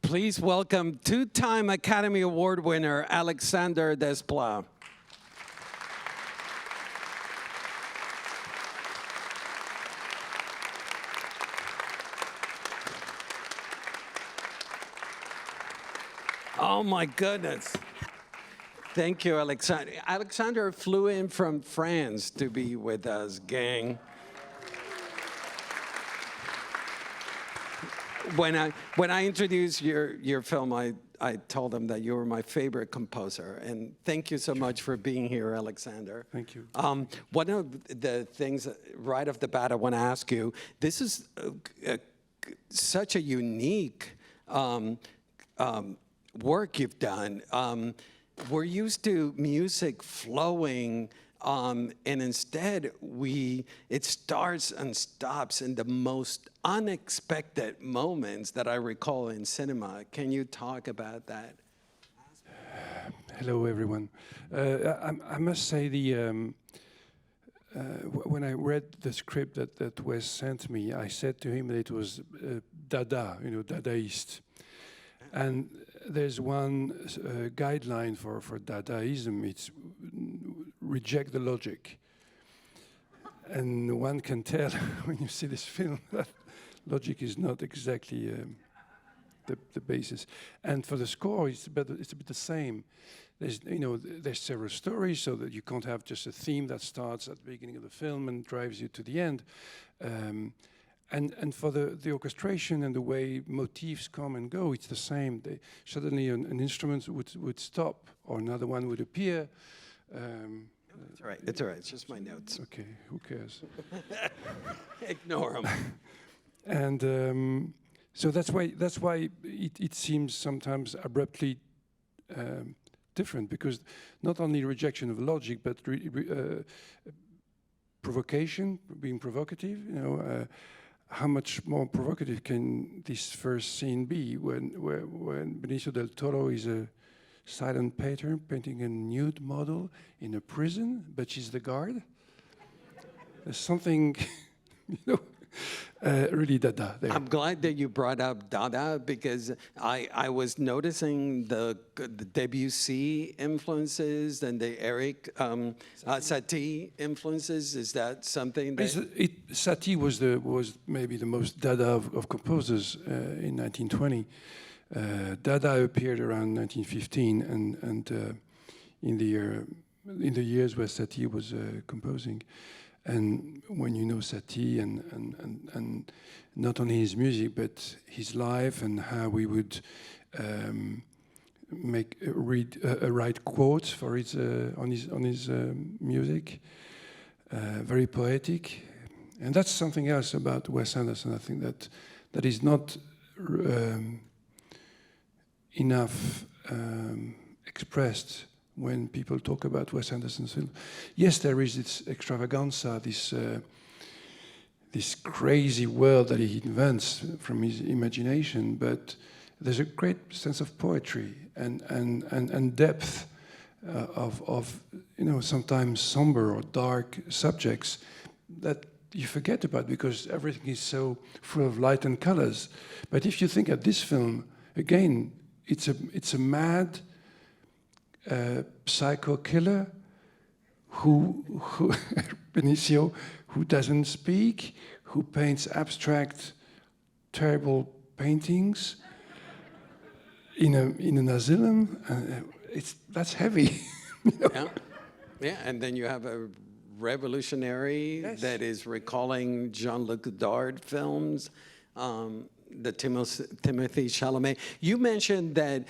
Please welcome two-time Academy Award winner, Alexandre Desplat. Oh my goodness. Thank you, Alexandre. Alexandre flew in from France to be with us, gang. When I introduced your film, I told them that you were my favorite composer. And thank you so much for being here, Alexandre. Thank you. One of the things right off the bat I want to ask you, this is such a unique work you've done. We're used to music flowing, and instead it starts and stops in the most unexpected moments that I recall in cinema. Can you talk about that? Hello, everyone. I must say when I read the script that Wes sent me, I said to him that it was Dada, dadaist. And there's one guideline for Dadaism, it's reject the logic. And one can tell when you see this film that logic is not exactly the basis. And for the score, it's a bit the same. There's several stories, so that you can't have just a theme that starts at the beginning of the film and drives you to the end. And for the orchestration and the way motifs come and go, it's the same. Suddenly an instrument would stop, or another one would appear. It's all right. It's all right. It's just my notes. Okay, who cares? Ignore them. And so that's why it seems sometimes abruptly different, because not only rejection of logic, but provocation, being provocative. How much more provocative can this first scene be when Benicio del Toro is a silent painter painting a nude model in a prison, but she's the guard? There's something, really Dada there. I'm glad that you brought up Dada, because I was noticing the Debussy influences and the Eric Satie influences. Is that something that... Satie was maybe the most Dada of composers in 1920. Dada appeared around 1915, and in the years where Satie was composing. And when you know Satie and not only his music but his life and how we would write quotes for his on his music, very poetic, and that's something else about Wes Anderson. I think that is not enough expressed when people talk about Wes Anderson's film. Yes, there is this extravaganza, this crazy world that he invents from his imagination, but there's a great sense of poetry and depth of sometimes somber or dark subjects that you forget about because everything is so full of light and colors. But if you think of this film, again, it's a mad psycho killer who Benicio, who doesn't speak, who paints abstract, terrible paintings in an asylum. That's heavy. Yeah, and then you have a revolutionary that is recalling Jean-Luc Godard films. The Timothy Chalamet. You mentioned that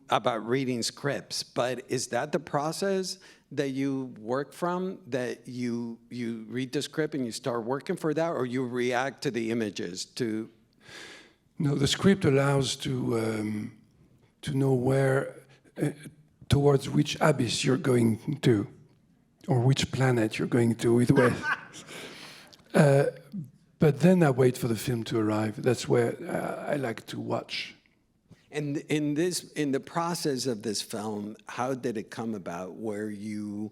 about reading scripts, but is that the process that you work from? That you read the script and you start working for that, or you react to the images? No, the script allows to know where, towards which abyss you're going to, or which planet you're going to with Wes. But then I wait for the film to arrive. That's where I like to watch. And in the process of this film, how did it come about where you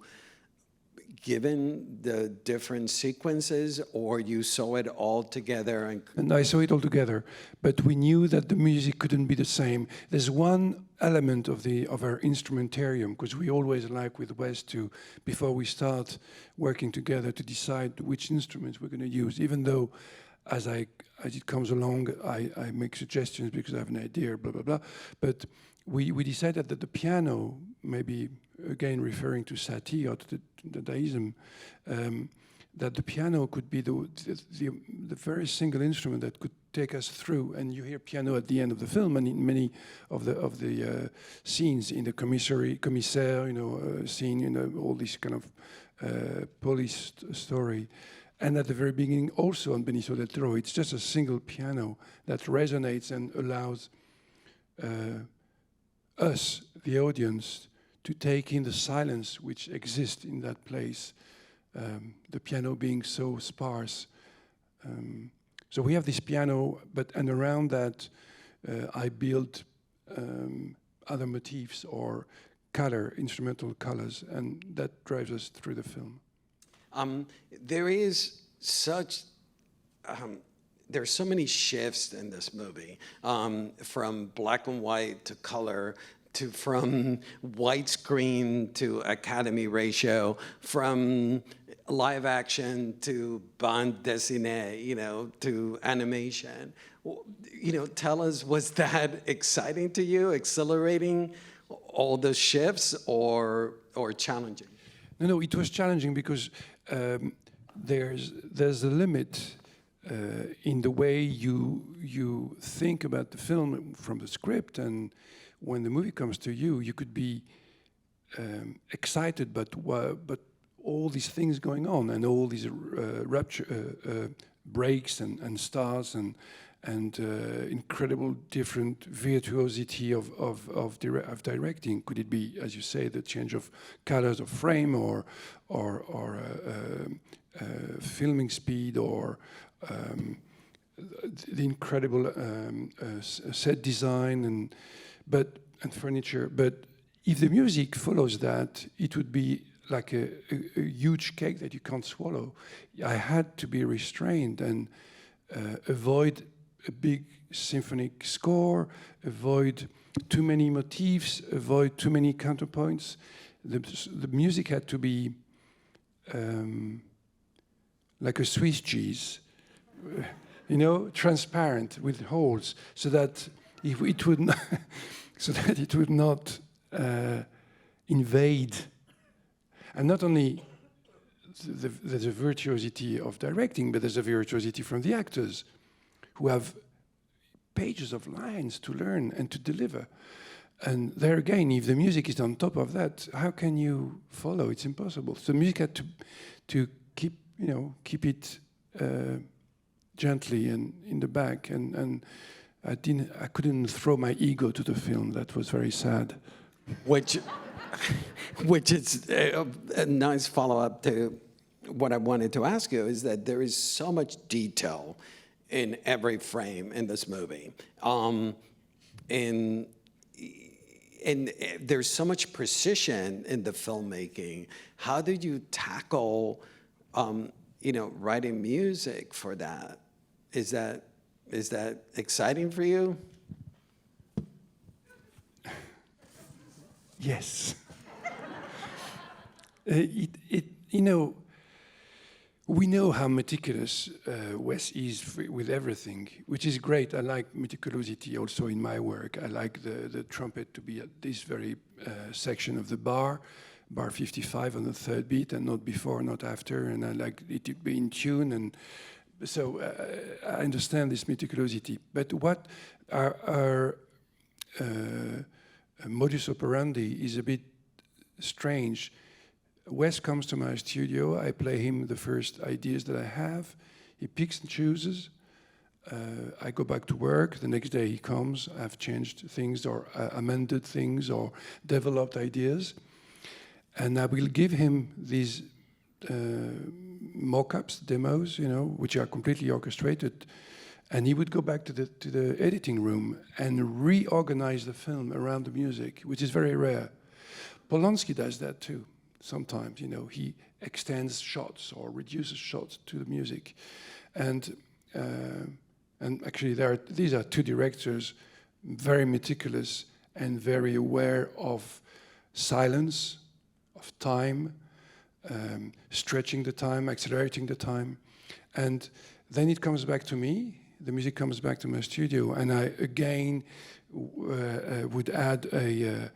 given the different sequences, or you saw it all together? And I saw it all together, but we knew that the music couldn't be the same. There's one element of our instrumentarium, because we always like with Wes to, before we start working together, to decide which instruments we're going to use. Even though, as it comes along, I make suggestions because I have an idea, blah blah blah. But we decided that the piano, maybe again referring to Satie or to the Dadaism, that the piano could be the very single instrument that could take us through. And you hear piano at the end of the film, and in many of the scenes in the commissaire, scene, all this kind of police story. And at the very beginning, also on Benicio del Toro, it's just a single piano that resonates and allows us, the audience, to take in the silence which exists in that place, the piano being so sparse. So we have this piano, and around that I build other motifs or instrumental colors, and that drives us through the film. There is such... there's so many shifts in this movie, from black and white to color, from widescreen to Academy ratio, from live action to bande dessinée, to animation. Tell us, was that exciting to you, exhilarating, all the shifts, or challenging? No, it was challenging because there's a limit in the way you think about the film from the script, and when the movie comes to you, you could be excited, but all these things going on, and all these breaks and starts, and incredible different virtuosity of directing. Could it be, as you say, the change of colors of frame, or filming speed, or the incredible set design and furniture. But if the music follows that, it would be like a huge cake that you can't swallow. I had to be restrained and avoid a big symphonic score, avoid too many motifs, avoid too many counterpoints. The music had to be like a Swiss cheese, transparent with holes, so that it would not, invade. And not only there's a virtuosity of directing, but there's a virtuosity from the actors, who have pages of lines to learn and to deliver. And there again, if the music is on top of that, how can you follow? It's impossible. So the music had to keep it gently and in the back. And I couldn't throw my ego to the film. That was very sad. Which is a nice follow-up to what I wanted to ask you, is that there is so much detail in every frame in this movie. And there's so much precision in the filmmaking. How did you tackle, writing music for that? Is that exciting for you? Yes. We know how meticulous Wes is with everything, which is great. I like meticulosity also in my work. I like the trumpet to be at this very section of the bar 55 on the third beat, and not before, not after, and I like it to be in tune. And so I understand this meticulosity. But what our modus operandi is a bit strange. Wes comes to my studio, I play him the first ideas that I have, he picks and chooses, I go back to work, the next day he comes, I've changed things or amended things or developed ideas, and I will give him these mock-ups, demos, which are completely orchestrated, and he would go back to the editing room and reorganize the film around the music, which is very rare. Polanski does that too. sometimes, you know, he extends shots or reduces shots to the music. And actually these are two directors, very meticulous and very aware of silence, of time, stretching the time, accelerating the time. And then it comes back to me, the music comes back to my studio, and I again would add a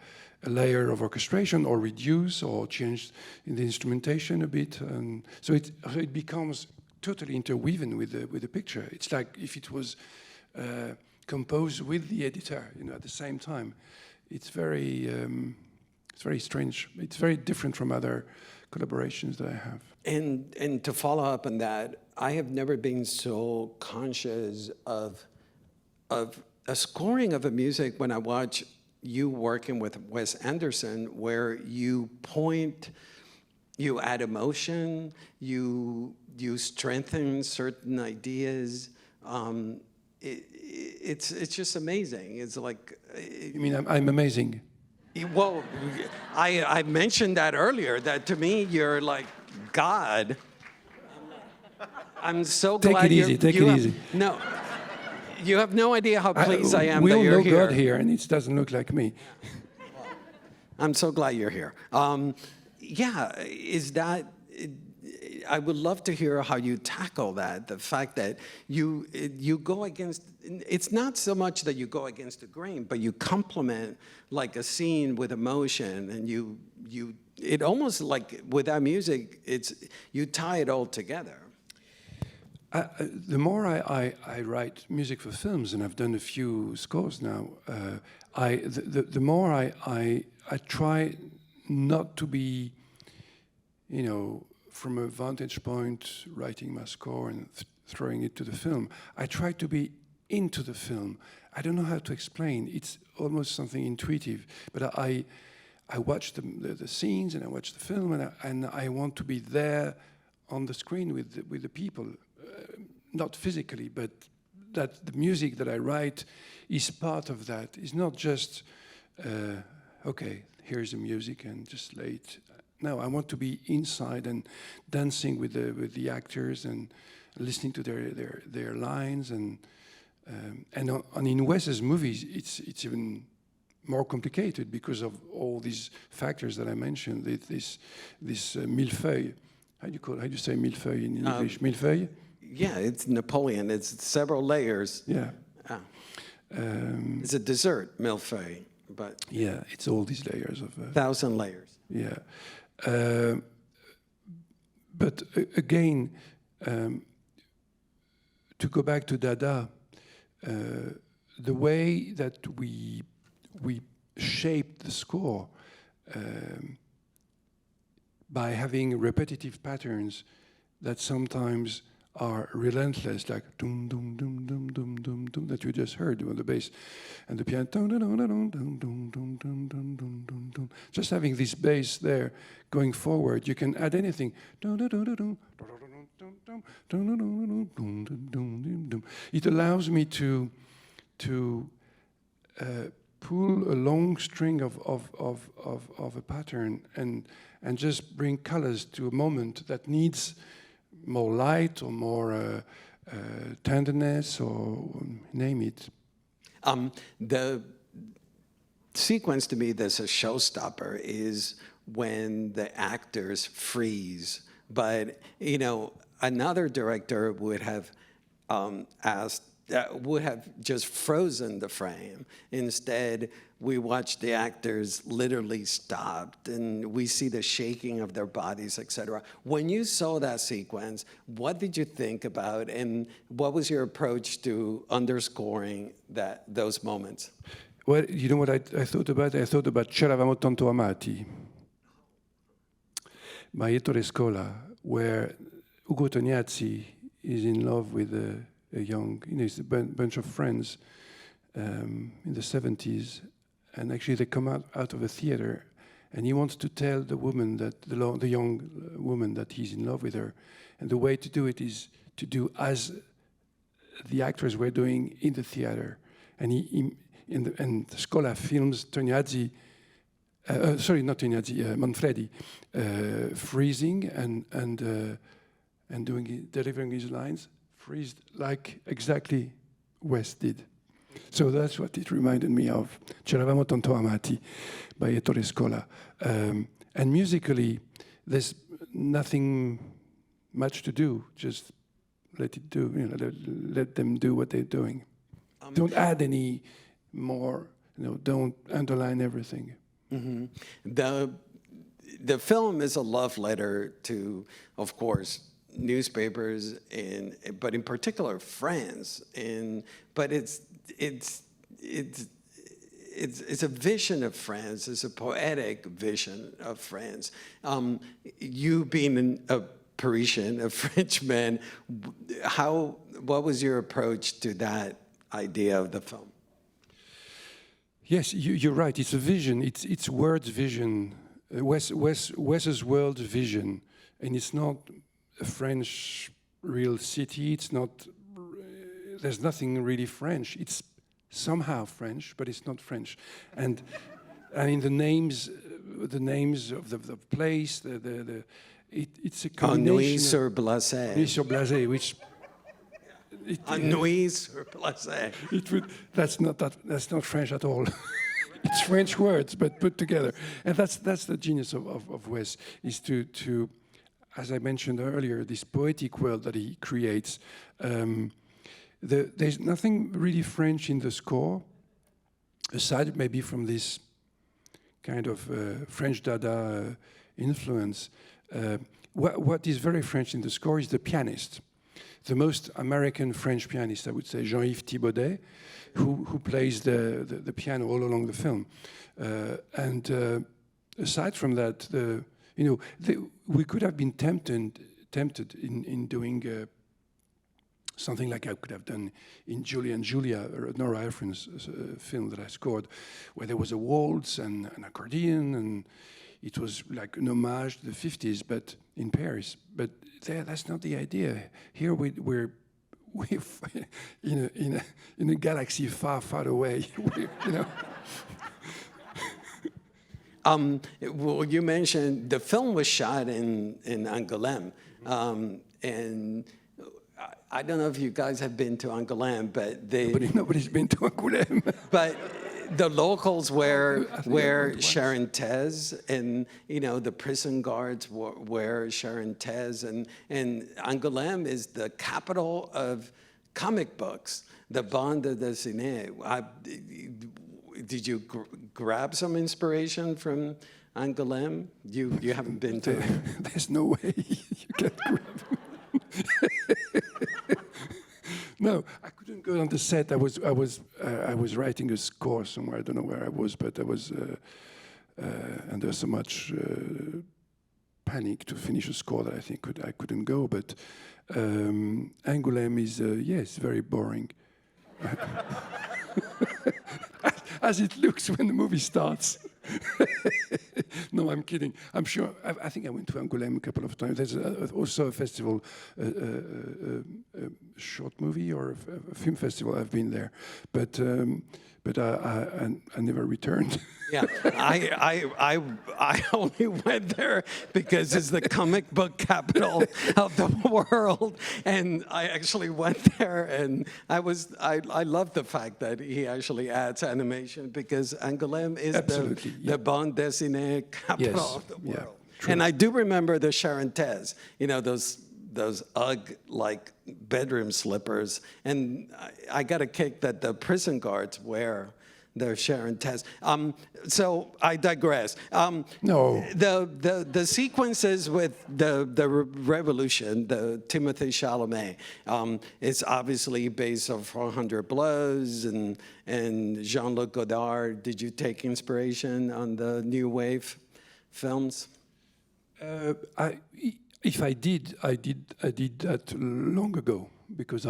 layer of orchestration or reduce or change in the instrumentation a bit. And so it becomes totally interwoven with the picture. It's like if it was composed with the editor, you know, at the same time. It's very strange. It's very different from other collaborations that I have. And to follow up on that, I have never been so conscious of a scoring of a music when I watch you working with Wes Anderson, where you point, you add emotion, you strengthen certain ideas. It's just amazing. It's like... You mean I'm amazing? Well, I mentioned that earlier, that to me, you're like God. I'm so glad Take it easy. No, you have no idea how pleased I am that you're here. We all know God here, and it doesn't look like me. I'm so glad you're here. Yeah, is that... I would love to hear how you tackle that, the fact that you go against... It's not so much that you go against the grain, but you complement like a scene with emotion, and it almost like with that music, you tie it all together. The more I write music for films, and I've done a few scores now, the more I try not to be, you know, from a vantage point, writing my score and throwing it to the film. I try to be into the film. I don't know how to explain. It's almost something intuitive, but I watch the scenes and I watch the film, and I want to be there on the screen with the people, not physically, but that the music that I write is part of that. It's not just okay, here's the music and just lay it. No, I want to be inside and dancing with the actors and listening to their lines, and in Wes's movies it's even more complicated because of all these factors that I mentioned. This millefeuille. How do you say millefeuille in English? Millefeuille. Yeah, it's Napoleon. It's several layers. Yeah. It's a dessert, millefeuille, but yeah, it's all these layers of 1,000 layers. Yeah. But again, to go back to Dada, the way that we shaped the score by having repetitive patterns that sometimes are relentless, like dum dum dum dum dum dum dum that you just heard on the bass, and the piano dum dum dum dum dum dum dum dum dum dum dum. Just having this bass there going forward, you can add anything. It allows me to pull a long string of a pattern and just bring colors to a moment that needs more light or more tenderness, or name it. The sequence to me that's a showstopper is when the actors freeze. But, you know, another director would have would have just frozen the frame. Instead, we watch the actors literally stopped, and we see the shaking of their bodies, etc. When you saw that sequence, what did you think about, and what was your approach to underscoring those moments? Well, you know what I thought about? I thought about C'eravamo tanto amati by Ettore Scola, where Ugo Tognazzi is in love with a young, you know, it's a bunch of friends in the 70s, and actually they come out of a theater, and he wants to tell the woman that the young woman that he's in love with her, and the way to do it is to do as the actors were doing in the theater, and and Scola films Tognazzi sorry, not Tognazzi, Manfredi, freezing and delivering his lines, freezed like exactly Wes did. So that's what it reminded me of. Ce l'avamo tanto amati by Ettore Scola. And musically, there's nothing much to do. Just let it do. Let them do what they're doing. Don't add any more. Don't underline everything. Mm-hmm. The film is a love letter to, of course, newspapers but in particular France. But it's a vision of France. It's a poetic vision of France. You being a Parisian, a Frenchman, what was your approach to that idea of the film? Yes, you're right. It's a vision. It's Word's vision, Wes's world vision, and it's not a French real city. It's not. There's nothing really French. It's somehow French, but it's not French. And I mean the names of the place. It's a combination. Neuilly-sur-Blasay. Neuilly-sur-Blasay, which. Neuilly-sur-Blasay. That's not French at all. It's French words, but put together. And that's the genius of Wes, is to, as I mentioned earlier, this poetic world that he creates. There's nothing really French in the score, aside maybe from this kind of French Dada influence. What is very French in the score is the pianist. The most American French pianist, I would say, Jean-Yves Thibaudet, who plays the piano all along the film. And aside from that, we could have been tempted in doing something like I could have done in Julie and Julia, Nora Ephron's film that I scored, where there was a waltz and an accordion, and it was like an homage to the 50s, but in Paris. But that's not the idea. Here we're in a galaxy far, far away. Well, you mentioned the film was shot in Angoulême, and I don't know if you guys have been to Angoulême, but nobody's been to Angoulême. But the locals wear charentaises, and the prison guards wear charentaises, and Angoulême is the capital of comic books, the bande dessinée. Did you grab some inspiration from Angoulême? You haven't been to. There's no way you can grab. No, I couldn't go on the set. I was writing a score somewhere. I don't know where I was, but I was under so much panic to finish a score that I think I couldn't go. But Angoulême is yes, very boring, as it looks when the movie starts. No, I'm kidding. I'm sure. I think I went to Angoulême a couple of times. There's also a festival, a short movie or a film festival. I've been there, but I never returned. Yeah, I only went there because it's the comic book capital of the world, and I actually went there, and I love the fact that he actually adds animation, because Angoulême is the bande dessinée capital of the world. True. And I do remember the charentaises, those Ugg-like bedroom slippers, and I got a kick that the prison guards wear their charentaises. So I digress. No. The sequences with the revolution, the Timothée Chalamet, it's obviously based on 400 Blows and Jean-Luc Godard. Did you take inspiration on the New Wave films? If I did that long ago, because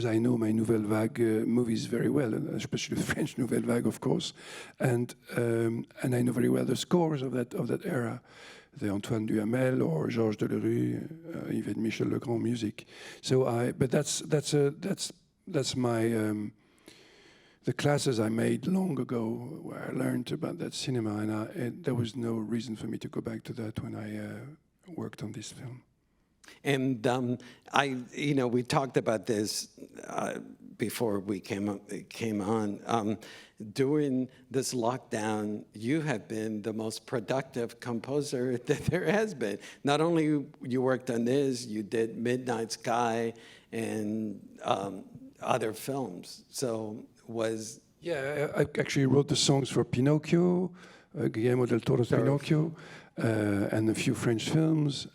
I know my Nouvelle Vague movies very well, especially the French Nouvelle Vague, of course, and I know very well the scores of that era, the Antoine Duhamel or Georges Delerue, Yvette Michel Legrand music. So but that's my the classes I made long ago, where I learned about that cinema, and there was no reason for me to go back to that when I worked on this film. And we talked about this before we came on. During this lockdown, you have been the most productive composer that there has been. Not only you worked on this, you did Midnight Sky and other films. So Yeah, I actually wrote the songs for Pinocchio, Guillermo del Toro's Pinocchio, and a few French films.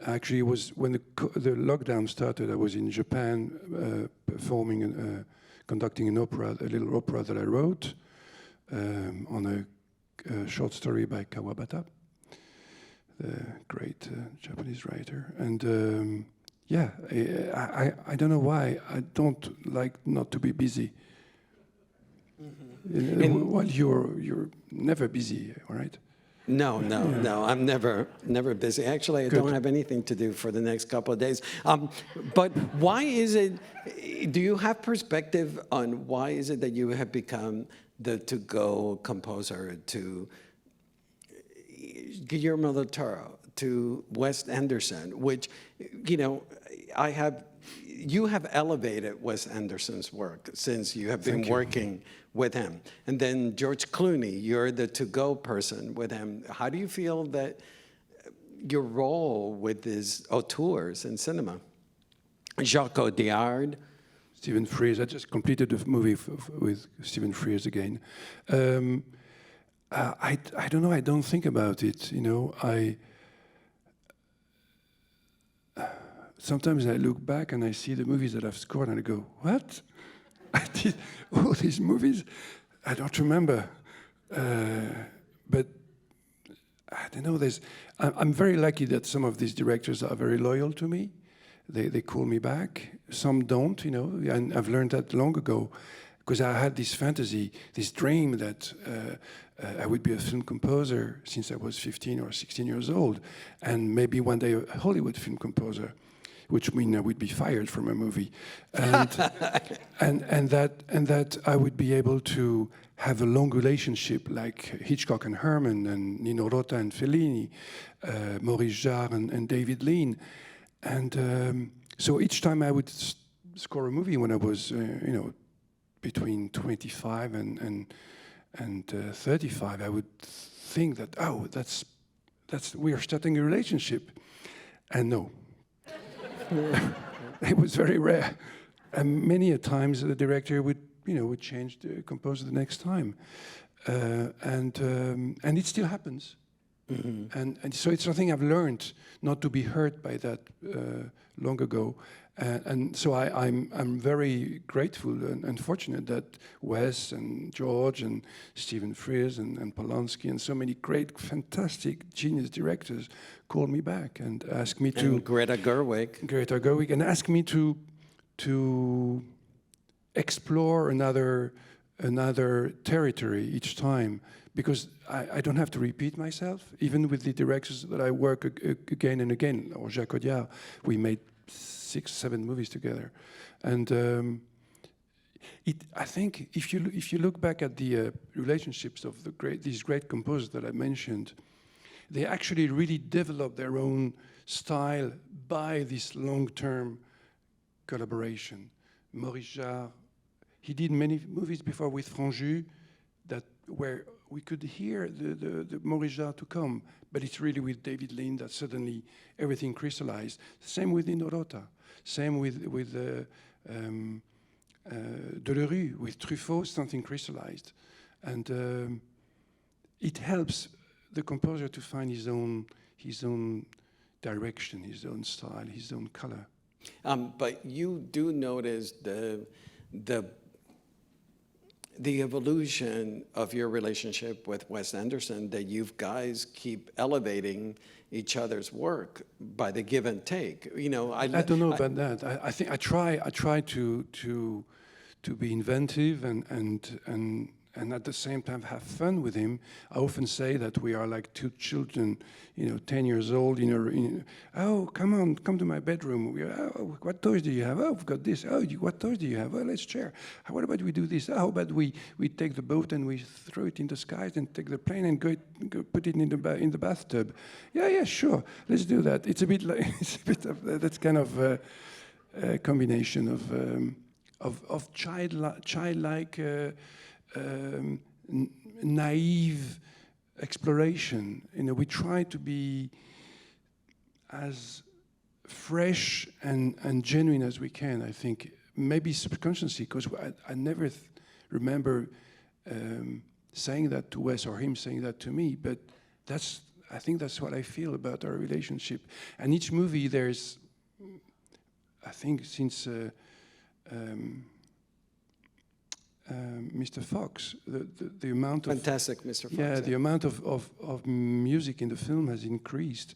Actually, it was when the lockdown started. I was in Japan performing, conducting an opera, a little opera that I wrote on a short story by Kawabata, the great Japanese writer. And yeah, I don't know why. I don't like not to be busy. Mm-hmm. While you're never busy, all right? No, I'm never busy. Actually, I don't have anything to do for the next couple of days. But why is it, do you have perspective on why is it that you have become the to-go composer to Guillermo del Toro, to Wes Anderson, which, you have elevated Wes Anderson's work since you have been working with him. And then George Clooney, you're the to-go person with him. How do you feel that your role with these auteurs in cinema? Jacques Audiard. Stephen Frears. I just completed a movie with Stephen Frears again. I don't know. I don't think about it. Sometimes I look back and I see the movies that I've scored and I go, what? I did all these movies? I don't remember. But I don't know. I'm very lucky that some of these directors are very loyal to me. They call me back. Some don't, and I've learned that long ago because I had this fantasy, this dream that I would be a film composer since I was 15 or 16 years old, and maybe one day a Hollywood film composer, which means I would be fired from a movie, and that I would be able to have a long relationship like Hitchcock and Herman and Nino Rota and Fellini, Maurice Jarre and David Lean, and so each time I would score a movie when I was between 25 and 35, I would think that that's we are starting a relationship, and no. It was very rare, and many a times the director would change the composer the next time, and it still happens, mm-hmm. and so it's something I've learned not to be hurt by that long ago, and so I'm very grateful and fortunate that Wes and George and Stephen Frears and Polanski and so many great, fantastic, genius directors called me back and asked me to... And Greta Gerwig. And asked me to explore another territory each time, because I don't have to repeat myself. Even with the directors that I work again and again, or Jacques Audiard, we made 6-7 movies together, and I think if you look back at the relationships of these great composers that I mentioned, they actually really developed their own style by this long-term collaboration. Maurice Jarre, he did many movies before with Franju where we could hear the Maurice Jarre to come, but it's really with David Lean that suddenly everything crystallized. Same with Nino Rota, same with Delerue, with Truffaut, something crystallized. And it helps the composer to find his own direction, his own style, his own color. But you do notice the evolution of your relationship with Wes Anderson, that you guys keep elevating each other's work by the give and take. I don't know about that. I think I try to be inventive and and at the same time have fun with him. I often say that we are like two children, 10 years old, oh, come to my bedroom. Oh, what toys do you have? Oh, we've got this. Oh, what toys do you have? Oh, let's share. What about we do this? How about we take the boat and we throw it in the skies and take the plane and go put it in the bathtub? Yeah, sure. Let's do that. It's a bit like, that's kind of a combination of childlike, naive exploration. We try to be as fresh and genuine as we can, I think. Maybe subconsciously, because I never remember saying that to Wes or him saying that to me, but I think that's what I feel about our relationship. And each movie there's, I think since Mr. Fox, the amount of... Fantastic, Mr. Fox. Yeah, the amount of music in the film has increased.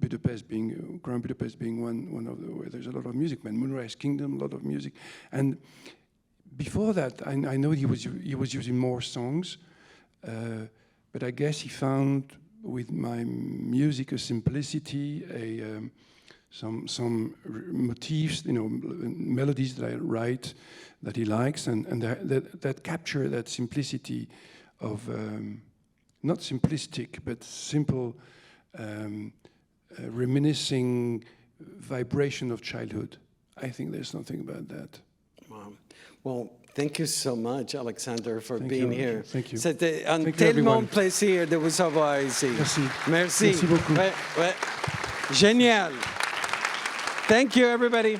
Grand Budapest being one of where there's a lot of music. Moonrise Kingdom, a lot of music. And before that, I know he was using more songs, but I guess he found with my music a simplicity, some motifs, melodies that I write that he likes, and that capture that simplicity of not simplistic but simple, reminiscing vibration of childhood. I think there's something about that. Wow. Well, thank you so much, Alexandre, for being here. Thank you. C'était un tellement plaisir de vous avoir ici. Merci. Merci. Merci beaucoup. Ouais. Génial. Thank you, everybody.